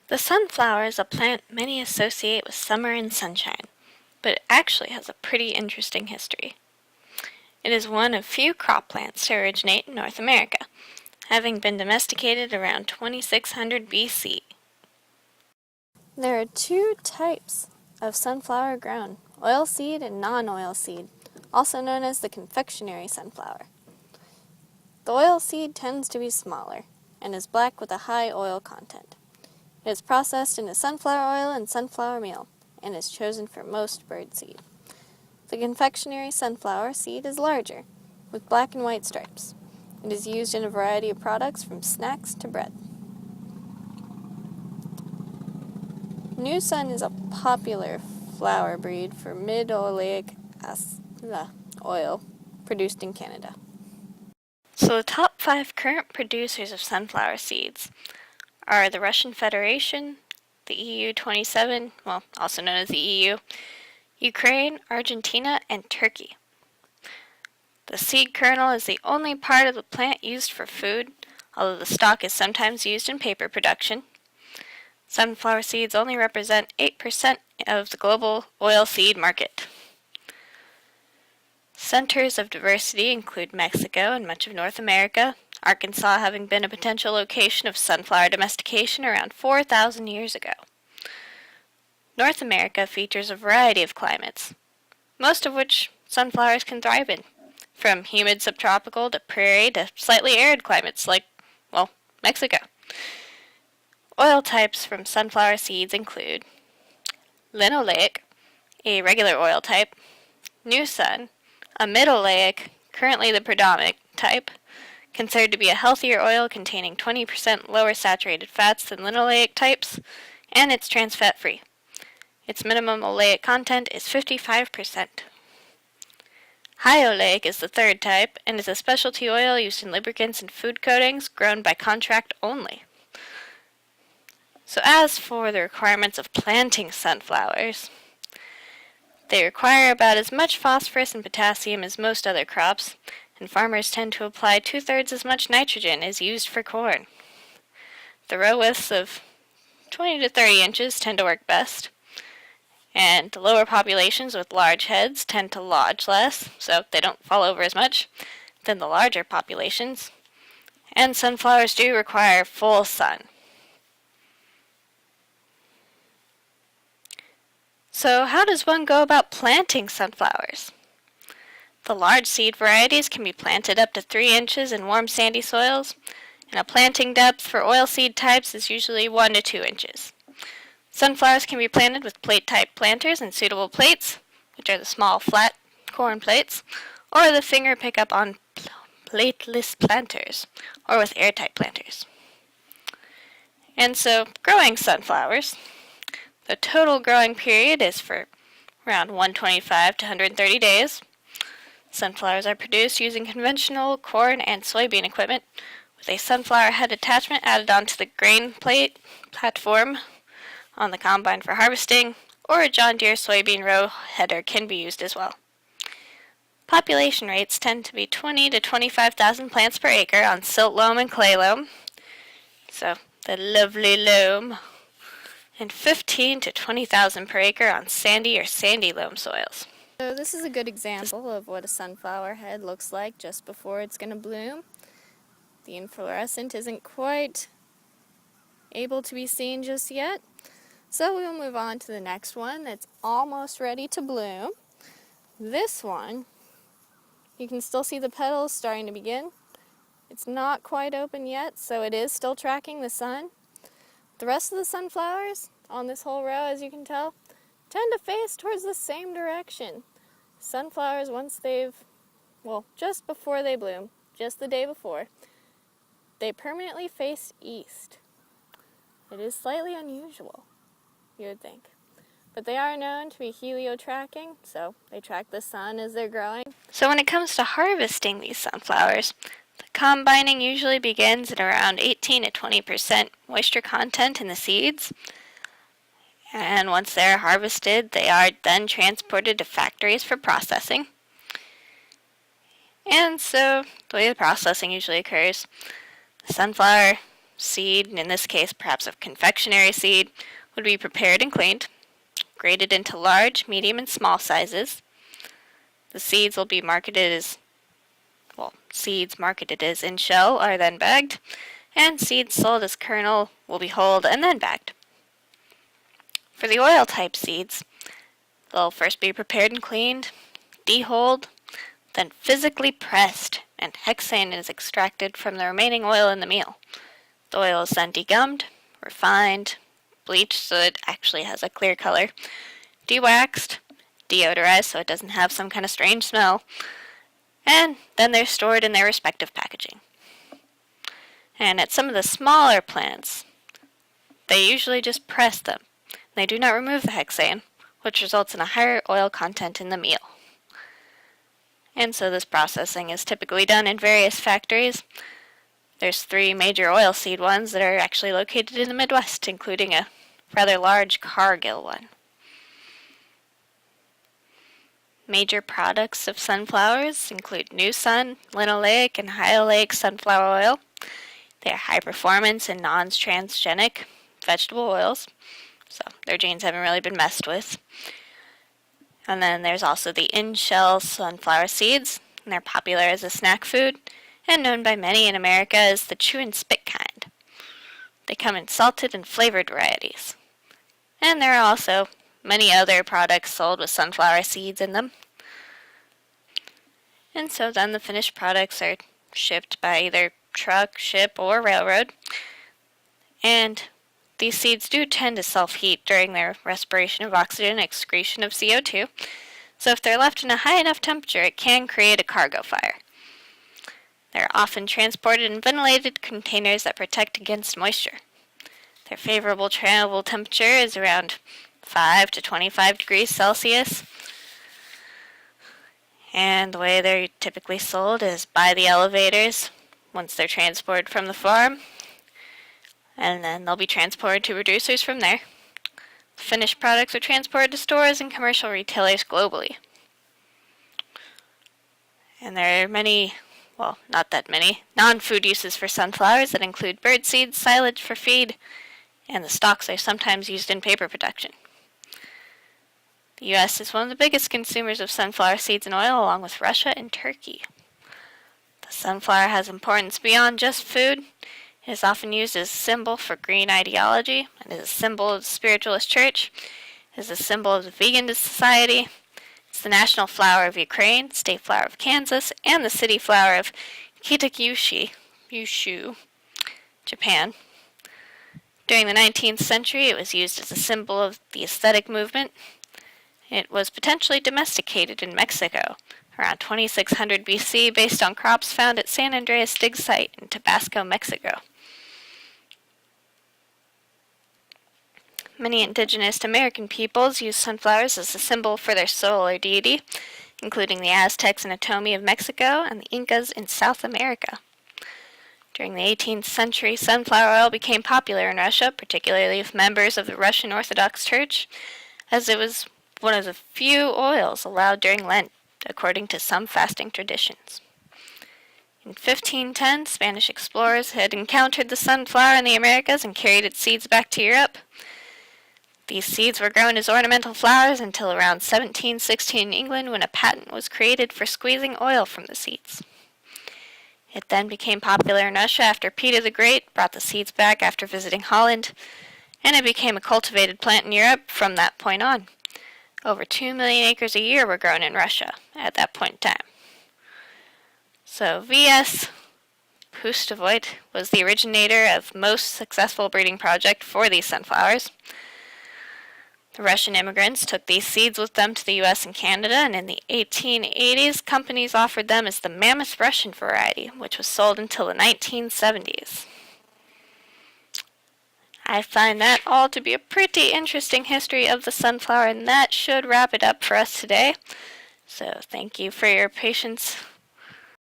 The sunflower is a plant many associate with summer and sunshine, but it actually has a pretty interesting history. It is one of few crop plants to originate in North America, having been domesticated around 2600 BC. There are two types of sunflower grown, oilseed and non-oilseed, also known as the confectionery sunflower. The oilseed tends to be smaller and is black with a high oil content. It is processed into sunflower oil and sunflower meal and is chosen for most birdseed. The confectionery sunflower seed is larger, with black and white stripes. It is used in a variety of products from snacks to bread. New Sun is a popular flower breed for mid-oleic oil produced in Canada. So the top 5 current producers of sunflower seeds are the Russian Federation, the EU 27, also known as the EU, Ukraine, Argentina, and Turkey. The seed kernel is the only part of the plant used for food, although the stalk is sometimes used in paper production. Sunflower seeds only represent 8% of the global oilseed market. Centers of diversity include Mexico and much of North America, Arkansas having been a potential location of sunflower domestication around 4,000 years ago. North America features a variety of climates, most of which sunflowers can thrive in, from humid subtropical to prairie to slightly arid climates like, Mexico. Oil types from sunflower seeds include linoleic, a regular oil type, New Sun, a mid-oleic, currently the predominant type, considered to be a healthier oil containing 20% lower saturated fats than linoleic types, and it's trans fat-free. Its minimum oleic content is 55%. High oleic is the third type and is a specialty oil used in lubricants and food coatings grown by contract only. So as for the requirements of planting sunflowers, they require about as much phosphorus and potassium as most other crops, and farmers tend to apply 2/3 as much nitrogen as used for corn. The row widths of 20 to 30 inches tend to work best, and the lower populations with large heads tend to lodge less, so they don't fall over as much, than the larger populations, and sunflowers do require full sun. So how does one go about planting sunflowers? The large seed varieties can be planted up to 3 inches in warm sandy soils, and a planting depth for oilseed types is usually 1 to 2 inches. Sunflowers can be planted with plate-type planters and suitable plates, which are the small flat corn plates, or the finger pickup on plateless planters, or with airtight planters. And so, growing sunflowers, the total growing period is for around 125 to 130 days. Sunflowers are produced using conventional corn and soybean equipment with a sunflower head attachment added onto the grain plate platform on the combine for harvesting, or a John Deere soybean row header can be used as well. Population rates tend to be 20 to 25,000 plants per acre on silt loam and clay loam, so the lovely loam, and 15 to 20,000 per acre on sandy or sandy loam soils. So this is a good example of what a sunflower head looks like just before it's going to bloom. The inflorescence isn't quite able to be seen just yet, so we'll move on to the next one that's almost ready to bloom. This one, you can still see the petals starting to begin. It's not quite open yet, so it is still tracking the sun. The rest of the sunflowers on this whole row, as you can tell, tend to face towards the same direction. Sunflowers, just before they bloom, just the day before, they permanently face east. It is slightly unusual, you would think. But they are known to be heliotracking, so they track the sun as they're growing. So when it comes to harvesting these sunflowers, the combining usually begins at around 18 to 20% moisture content in the seeds. And once they're harvested, they are then transported to factories for processing. And so the way the processing usually occurs, the sunflower seed, in this case perhaps of confectionery seed, would be prepared and cleaned, graded into large, medium, and small sizes. The seeds will be marketed as, seeds marketed as in shell are then bagged, and seeds sold as kernel will be hulled and then bagged. For the oil type seeds, they'll first be prepared and cleaned, dehulled, then physically pressed, and hexane is extracted from the remaining oil in the meal. The oil is then degummed, refined, bleached so it actually has a clear color, de-waxed, deodorized so it doesn't have some kind of strange smell, and then they're stored in their respective packaging. And at some of the smaller plants, they usually just press them. They do not remove the hexane, which results in a higher oil content in the meal. And so this processing is typically done in various factories. There's 3 major oilseed ones that are actually located in the Midwest, including a rather large Cargill one. Major products of sunflowers include New Sun, linoleic, and hyoleic sunflower oil. They are high performance and non-transgenic vegetable oils, so their genes haven't really been messed with. And then there's also the in-shell sunflower seeds, and they're popular as a snack food, and known by many in America as the chew and spit kind. They come in salted and flavored varieties. And there are also many other products sold with sunflower seeds in them. And so then the finished products are shipped by either truck, ship, or railroad. And these seeds do tend to self-heat during their respiration of oxygen and excretion of CO2, so if they're left in a high enough temperature, it can create a cargo fire. They're often transported in ventilated containers that protect against moisture. Their favorable travel temperature is around 5 to 25 degrees Celsius, and the way they're typically sold is by the elevators once they're transported from the farm, and then they'll be transported to producers from there. Finished products are transported to stores and commercial retailers globally. And there are many, not that many, non-food uses for sunflowers that include bird seeds, silage for feed, and the stalks are sometimes used in paper production. The U.S. is one of the biggest consumers of sunflower seeds and oil, along with Russia and Turkey. The sunflower has importance beyond just food. It is often used as a symbol for green ideology, and is a symbol of the spiritualist church. It is a symbol of the vegan society. It's the national flower of Ukraine, state flower of Kansas, and the city flower of Kitakyushu, Japan. During the 19th century, it was used as a symbol of the aesthetic movement. It was potentially domesticated in Mexico around 2600 BC based on crops found at San Andreas dig site in Tabasco, Mexico. Many indigenous American peoples use sunflowers as a symbol for their soul or deity, including the Aztecs and Otomi of Mexico and the Incas in South America. During the 18th century, sunflower oil became popular in Russia, particularly with members of the Russian Orthodox Church, as it was one of the few oils allowed during Lent, according to some fasting traditions. In 1510, Spanish explorers had encountered the sunflower in the Americas and carried its seeds back to Europe. These seeds were grown as ornamental flowers until around 1716 in England, when a patent was created for squeezing oil from the seeds. It then became popular in Russia after Peter the Great brought the seeds back after visiting Holland, and it became a cultivated plant in Europe from that point on. Over 2 million acres a year were grown in Russia at that point in time. So V.S. Pustovoit was the originator of most successful breeding project for these sunflowers. The Russian immigrants took these seeds with them to the U.S. and Canada, and in the 1880s, companies offered them as the Mammoth Russian variety, which was sold until the 1970s. I find that all to be a pretty interesting history of the sunflower, and that should wrap it up for us today. So thank you for your patience